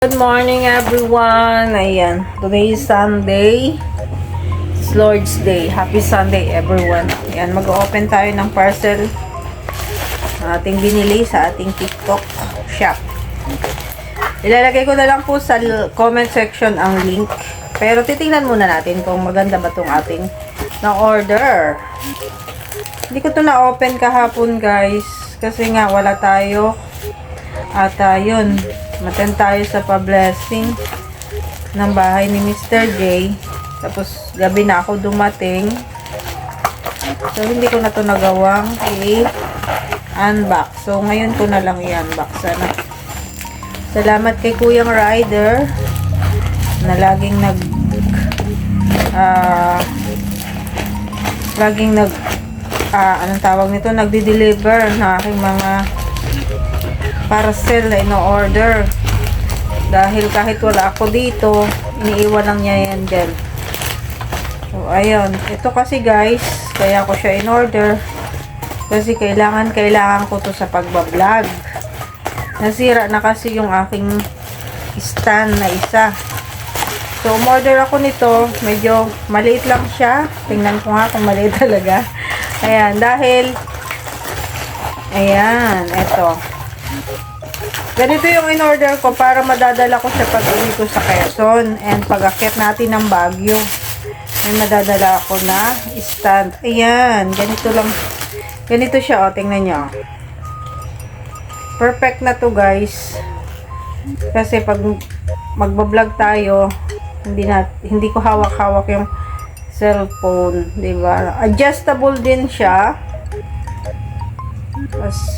Good morning everyone. Ayan, today is Sunday. It's Lord's Day. Happy Sunday everyone. Ayan, mag-open tayo ng parcel na ating binili sa ating TikTok shop. Ilalagay ko na lang po sa comment section ang link. Pero titingnan muna natin kung maganda ba itong ating na-order. Hindi ko ito na-open kahapon guys. Kasi nga wala tayo. At yun, maten tayo sa pa-blessing ng bahay ni Mr. J. Tapos gabi na ako dumating. So hindi ko na to nagawang i-unbox. So ngayon ko na lang i-unbox. Salamat kay Kuyang Rider na laging anong tawag nito, nagdi-deliver na aking mga parcel na ino-order. Dahil kahit wala ako dito, iniiwan lang niya yan dyan. So, ayun. Ito kasi guys, kaya ko siya in-order. Kasi kailangan ko to sa pagbablog. Nasira na kasi yung aking stand na isa. So, umorder ako nito. Medyo maliit lang siya. Tingnan ko nga kung maliit talaga. Ayan, dahil ayan, eto. Ganito yung in-order ko para madadala ko siya pag-uwi ko sa Quezon. And pag-akyat natin ng Baguio, ay madadala ako na stand. Ayan, ganito lang. Ganito siya, o, tingnan nyo. Perfect na to guys. Kasi pag magbablog tayo, hindi ko hawak-hawak yung cellphone, diba? Adjustable din siya.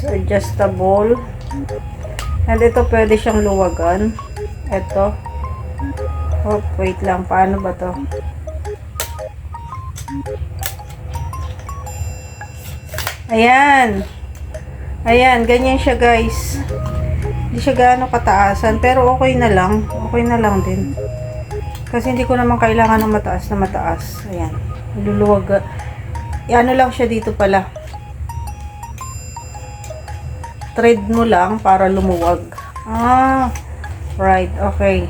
Adjustable. And ito pwede siyang luwagan. Ito. Oh, wait lang. Paano ba to? Ayan. Ayan, ganyan siya guys. Hindi siya gaano kataasan. Pero okay na lang. Okay na lang din. Kasi hindi ko naman kailangan ng mataas na mataas. Ayan. Luluwag. Ano lang siya dito pala. Thread mo lang para lumuwag. Right. Okay.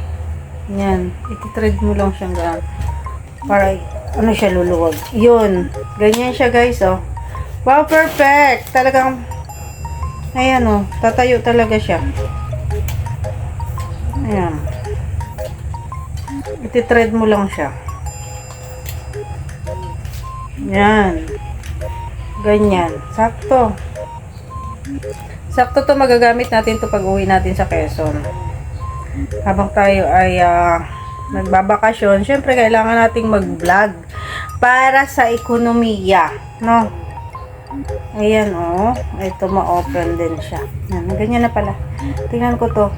Yan. Iti-thread mo lang siyang gaan. Para, ano siya, luluwag. Yun. Ganyan siya, guys, oh. Wow, perfect. Talagang, ayan, oh. Tatayo talaga siya. Ayan. Iti-thread mo lang siya. Yan. Ganyan. Sakto. Sakto to, magagamit natin to pag uwi natin sa Quezon. Habang tayo ay nagbabakasyon, syempre kailangan nating mag-vlog para sa ekonomiya, no? Ayan, oh. Ito, ma-open din siya. Yan, ganyan na pala. Tingnan ko to.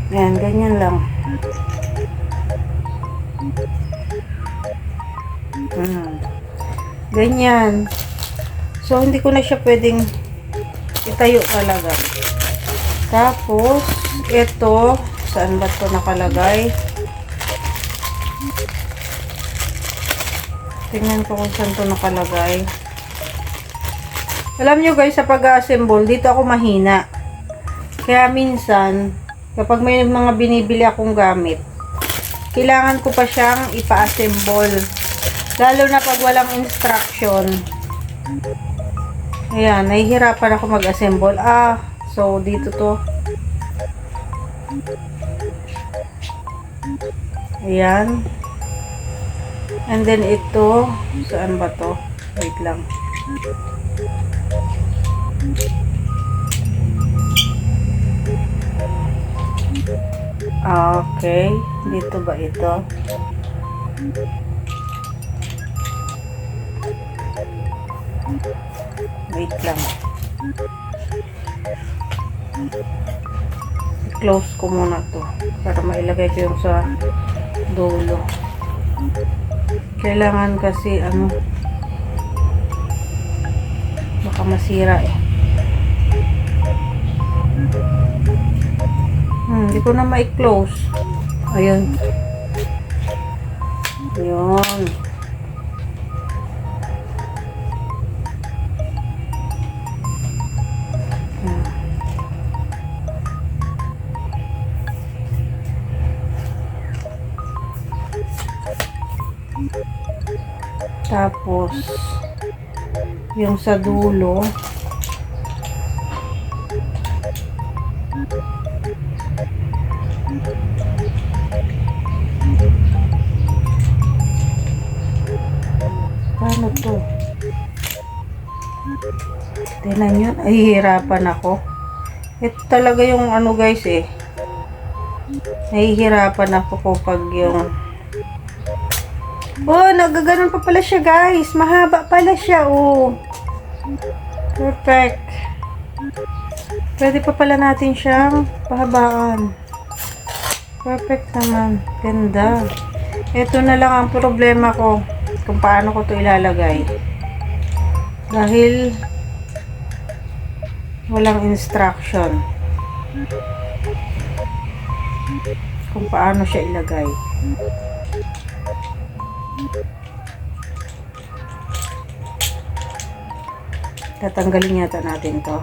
Yan, ganyan lang. Ganyan. So, hindi ko na siya pwedeng itayo talaga. Tapos, ito, saan ba ito nakalagay? Tingnan ko kung saan ito nakalagay. Alam nyo guys, sa pag-assemble, dito ako mahina. Kaya minsan, kapag may mga binibili akong gamit, kailangan ko pa siyang ipa-assemble. Lalo na pag walang instruction. Ayan, nahihirapan ako mag-assemble. So dito to. Ayan. And then ito, saan ba to? Wait lang. Okay, dito ba ito? Wait lang. I-close ko muna to para mailagay ko yung sa dulo. Kailangan kasi baka masira eh. Hindi ko na ma-close. Ayun. Ayun. Tapos, yung sa dulo, paano to? Tingnan nyo, nahihirapan ako. Ito talaga yung ano guys eh. Nahihirapan ako kapag yung... Oh, nagaganon pa pala siya guys. Mahaba pala siya, oh. Perfect. Pwede pa pala natin siyang pahabaan. Perfect naman. Ganda. Ito na lang ang problema ko kung paano ko to ilalagay. Dahil walang instruction kung paano siya ilagay. Tatanggalin yata natin to.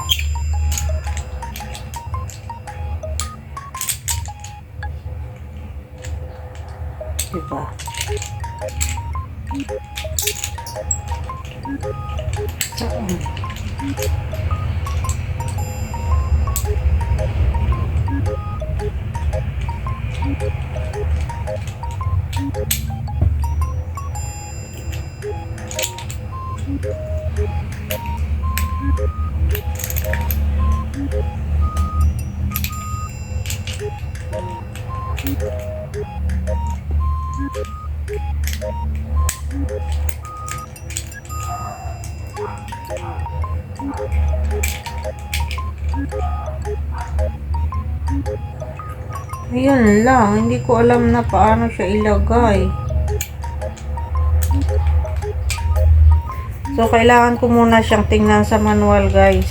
Diba? Ayun lang, hindi ko alam na paano siya ilagay. So, kailangan ko muna siyang tingnan sa manual, guys.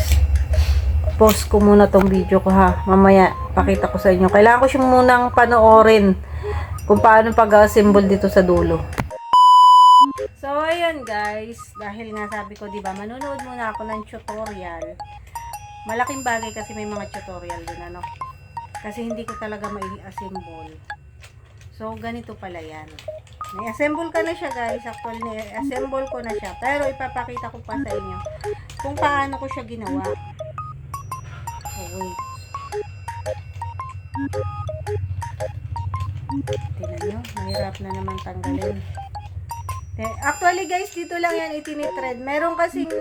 Pause ko muna tong video ko, ha. Mamaya, pakita ko sa inyo. Kailangan ko siyang munang panoorin kung paano pag-assemble dito sa dulo. So, ayun, guys. Dahil nga sabi ko, diba, manunood muna ako ng tutorial. Malaking bagay kasi may mga tutorial din, ano. Kasi hindi ko talaga mai-assemble. So, ganito pala yan. May-assemble ka na siya, guys. Actually, na-assemble ko na siya. Pero, ipapakita ko pa sa inyo kung paano ko siya ginawa. Oh, wait. Tingnan nyo. Mahirap na naman tanggalin. Actually, guys, dito lang yan itinitread. Meron kasing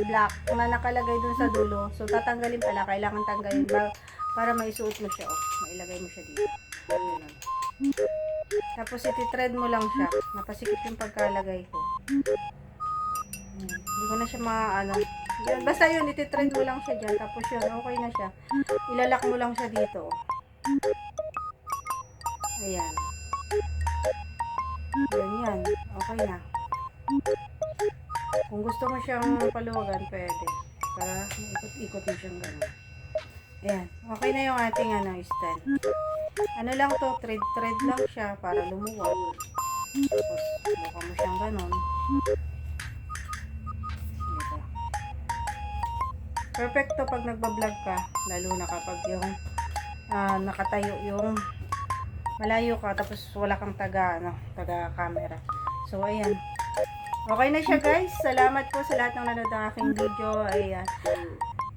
black na nakalagay dun sa dulo. So, tatanggalin pala. Kailangan tanggalin para maisuot mo siya. Oh, mailagay mo siya dito. Ganun. Tapos ititread mo lang siya. Napasikip yung pagkalagay ko. Hindi ko na siya maano. Basta yun, ititread mo lang siya dyan. Tapos yun, okay na siya. Ilalak mo lang siya dito. Ayan. Ganyan. Okay na. Kung gusto mo siyang paluwagan, pwede. Para ikot-ikot mo siyang gano'n. Ayan. Okay na yung ating stand. Ano lang to, thread lang siya para lumuwag. Tapos, buka mo siyang ganon. Dito. Perfect to pag nagbablog ka, lalo na kapag yung nakatayo yung malayo ka, tapos wala kang taga camera. So, ayan. Okay na siya, guys. Salamat po sa lahat ng nanood ng aking video. Ayan.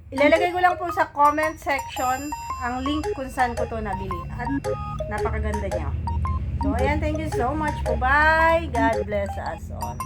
Ilalagay ko lang po sa comment section ang link kung saan ko to nabili. At napakaganda niya. So, ayan. Thank you so much. Bye-bye. God bless us all.